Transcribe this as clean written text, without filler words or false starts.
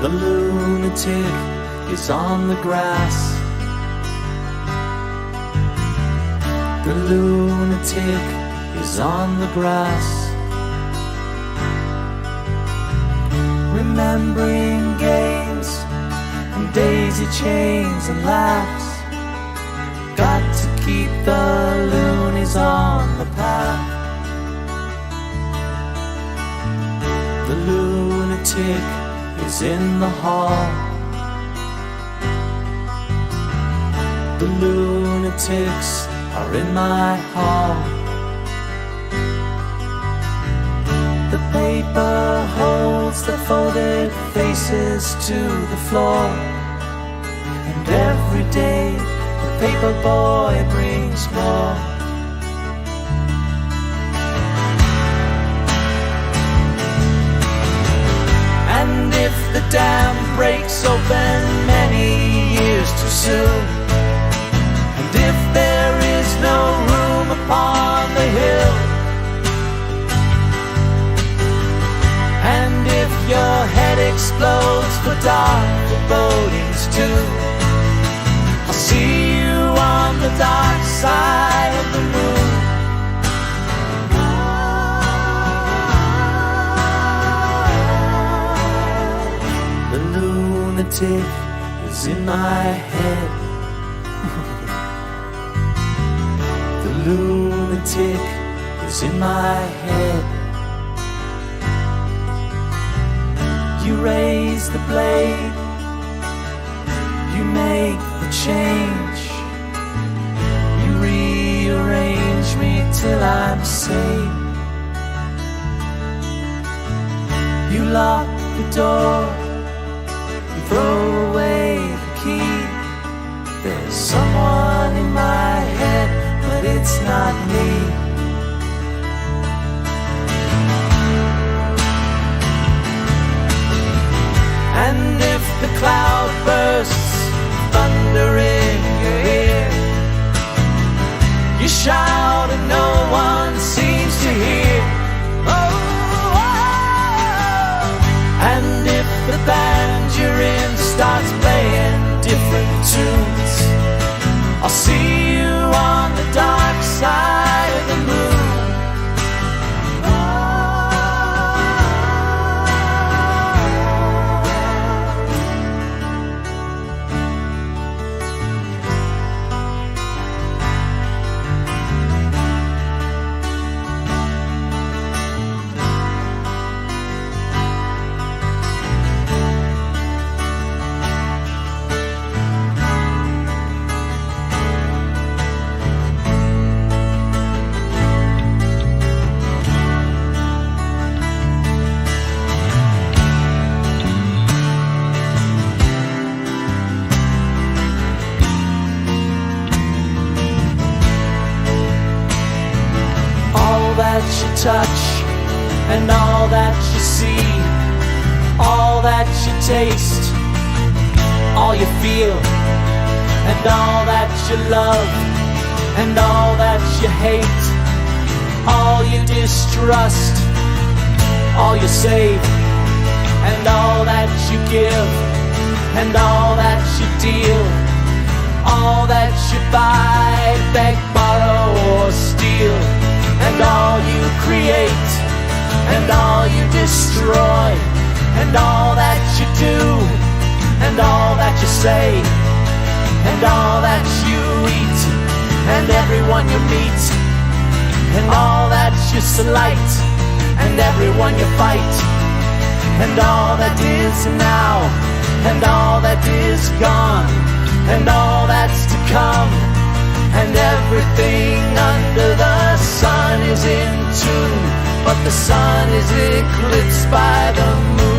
The lunatic is on the grass. The lunatic is on the grass. Remembering games and daisy chains and laughs. Got to keep the loonies on the path. The lunatic is in the hall. The lunatics are in my hall. The paper holds the folded faces to the floor, and every day the paper boy brings more. And if the dam breaks open many years too soon, and if there is no room upon the hill, and if your head explodes for dark forebodings too, I'll see you on the dark side of the moon. The lunatic is in my head. The lunatic is in my head. You raise the blade, you make the change, you rearrange me till I'm sane. You lock the door, you throw away the key. There's someone in my head, but it's not me. And if the cloud bursts, thunder in your ear, you shout and no one seems to hear. Oh, oh. And if the band you're in starts playing different tunes, I'll see you on the dark side of the moon. That you touch and all that you see, all that you taste, all you feel, and all that you love, and all that you hate, all you distrust, all you save, and all that you give, and all that you deal, all that you buy, beg, borrow, or steal, and all you create, and all you destroy, and all that you do, and all that you say, and all that you eat, and everyone you meet, and all that you slight, and everyone you fight, and all that is now, and all that is gone, and all that's to come, and everything under the sun is in tune, but the sun is eclipsed by the moon.